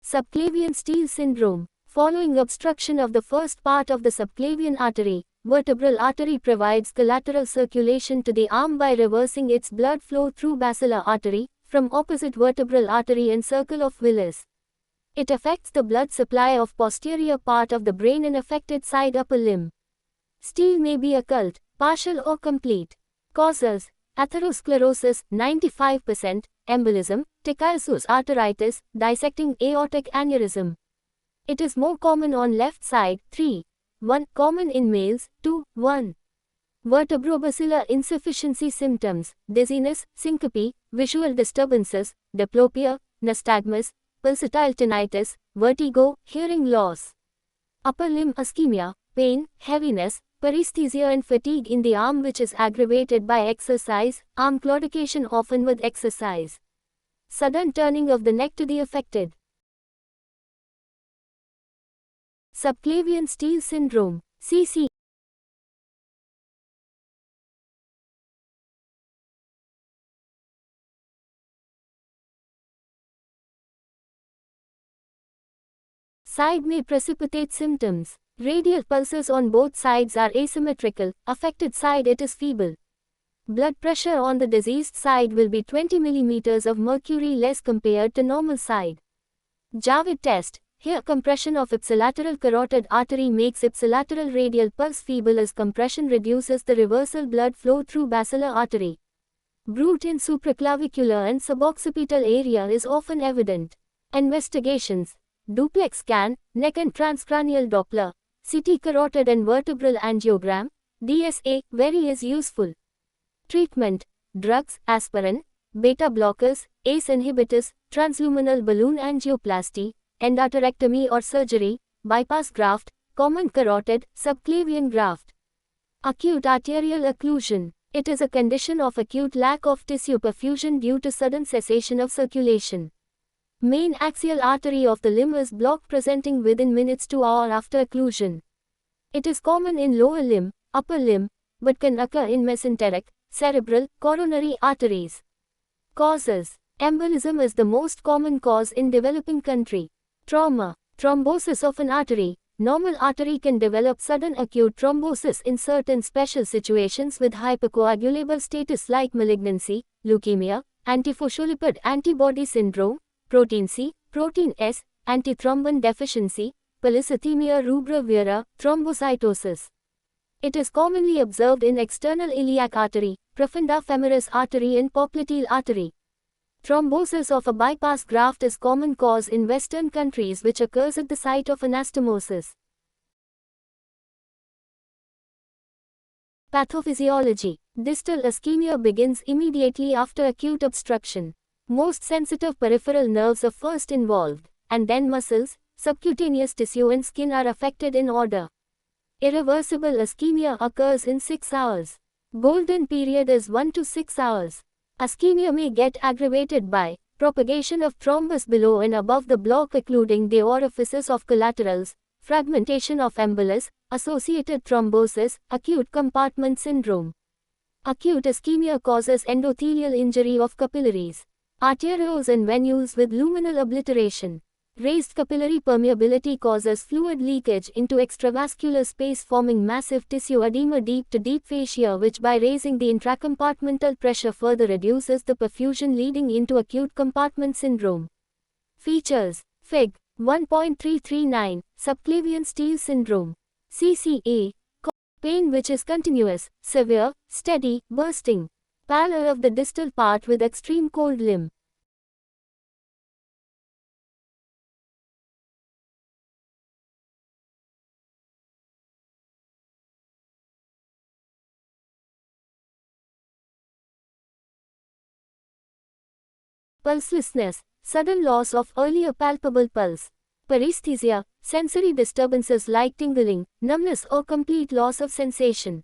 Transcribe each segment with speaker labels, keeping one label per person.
Speaker 1: Subclavian steal syndrome. Following obstruction of the first part of the subclavian artery, vertebral artery provides collateral circulation to the arm by reversing its blood flow through basilar artery, from opposite vertebral artery and circle of Willis. It affects the blood supply of posterior part of the brain and affected side upper limb. Steal may be occult, partial or complete. Causes: atherosclerosis 95%, embolism, Tachysus arteritis, dissecting aortic aneurysm. It is more common on left side 3.1, common in males 2.1. Vertebrobasilar insufficiency symptoms: dizziness, syncope, visual disturbances, diplopia, nystagmus, pulsatile tinnitus, vertigo, hearing loss. Upper limb ischemia, pain, heaviness, paresthesia and fatigue in the arm which is aggravated by exercise, arm claudication often with exercise. Sudden turning of the neck to the affected. Subclavian steal syndrome, CC. Side may precipitate symptoms. Radial pulses on both sides are asymmetrical, affected side it is feeble. Blood pressure on the diseased side will be 20 mm of mercury less compared to normal side. Javid test. Here compression of ipsilateral carotid artery makes ipsilateral radial pulse feeble as compression reduces the reversal blood flow through basilar artery. Bruit in supraclavicular and suboccipital area is often evident. Investigations: duplex scan, neck and transcranial Doppler, CT carotid and vertebral angiogram, DSA, very is useful. Treatment: drugs, aspirin, beta blockers, ACE inhibitors, transluminal balloon angioplasty, endarterectomy or surgery, bypass graft, common carotid, subclavian graft. Acute arterial occlusion. It is a condition of acute lack of tissue perfusion due to sudden cessation of circulation. Main axial artery of the limb is blocked, presenting within minutes to hour after occlusion. It is common in lower limb, upper limb, but can occur in mesenteric, cerebral, coronary arteries. Causes: embolism is the most common cause in developing country. Trauma, thrombosis of an artery. Normal artery can develop sudden acute thrombosis in certain special situations with hypercoagulable status like malignancy, leukemia, antiphospholipid antibody syndrome, protein C, protein S, antithrombin deficiency, polycythemia rubra vera, thrombocytosis. It is commonly observed in external iliac artery, profunda femoris artery and popliteal artery. Thrombosis of a bypass graft is common cause in Western countries which occurs at the site of anastomosis. Pathophysiology. Distal ischemia begins immediately after acute obstruction. Most sensitive peripheral nerves are first involved, and then muscles, subcutaneous tissue and skin are affected in order. Irreversible ischemia occurs in 6 hours. Golden period is 1 to 6 hours. Ischemia may get aggravated by propagation of thrombus below and above the block occluding the orifices of collaterals, fragmentation of embolus, associated thrombosis, acute compartment syndrome. Acute ischemia causes endothelial injury of capillaries, arterioles and venules with luminal obliteration. Raised capillary permeability causes fluid leakage into extravascular space, forming massive tissue edema deep to deep fascia, which by raising the intracompartmental pressure further reduces the perfusion, leading into acute compartment syndrome. Features: Fig. 1.339, subclavian steal syndrome. CCA. Pain which is continuous, severe, steady, bursting. Pallor of the distal part with extreme cold limb. Pulselessness, sudden loss of earlier palpable pulse. Paresthesia, sensory disturbances like tingling, numbness or complete loss of sensation.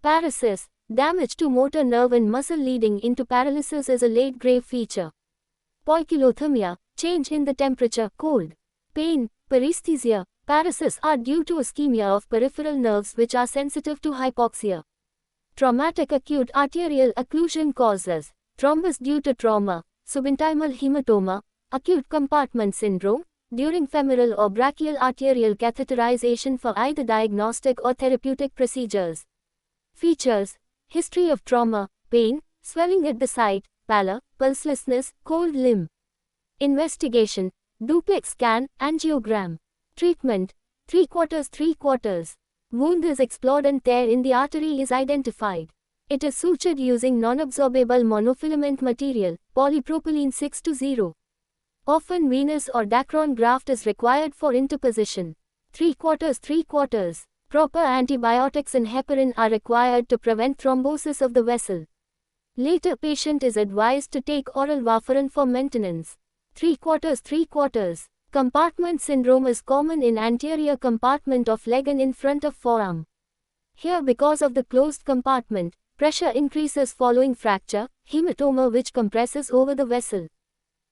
Speaker 1: Paresis, damage to motor nerve and muscle leading into paralysis is a late grave feature. Poikilothermia, change in the temperature, cold. Pain, paresthesia, paresis are due to ischemia of peripheral nerves which are sensitive to hypoxia. Traumatic acute arterial occlusion causes thrombus due to trauma, subintimal hematoma, acute compartment syndrome, during femoral or brachial arterial catheterization for either diagnostic or therapeutic procedures. Features: history of trauma, pain, swelling at the site, pallor, pulselessness, cold limb. Investigation: duplex scan, angiogram. Treatment: 3/4. Wound is explored and tear in the artery is identified. It is sutured using non-absorbable monofilament material, polypropylene 6:0. Often venous or Dacron graft is required for interposition. 3/4. Proper antibiotics and heparin are required to prevent thrombosis of the vessel. Later patient is advised to take oral warfarin for maintenance. 3/4. Compartment syndrome is common in anterior compartment of leg and in front of forearm. Here, because of the closed compartment, pressure increases following fracture, hematoma which compresses over the vessel.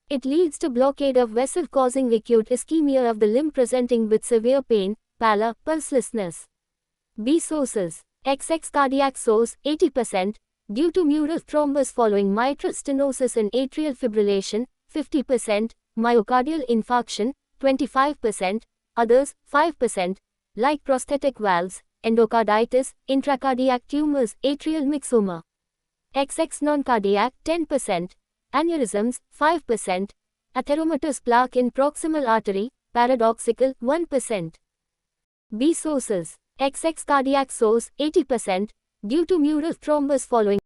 Speaker 1: It leads to blockade of vessel causing acute ischemia of the limb presenting with severe pain, pallor, pulselessness. B sources: XX cardiac source 80%, due to mural thrombus following mitral stenosis and atrial fibrillation 50%, myocardial infarction 25%, others 5%, like prosthetic valves, endocarditis, intracardiac tumors, atrial myxoma. XX non-cardiac 10%, aneurysms 5%, atheromatous plaque in proximal artery, paradoxical 1%. B sources: XX cardiac source 80%, due to mural thrombus following.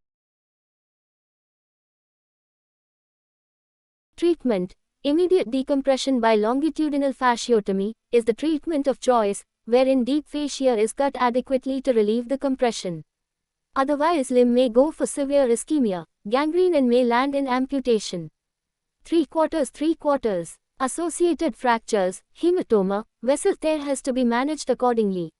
Speaker 1: Treatment: immediate decompression by longitudinal fasciotomy is the treatment of choice, wherein deep fascia is cut adequately to relieve the compression. Otherwise, limb may go for severe ischemia, gangrene, and may land in amputation. 3/4. Associated fractures, hematoma, vessel tear has to be managed accordingly.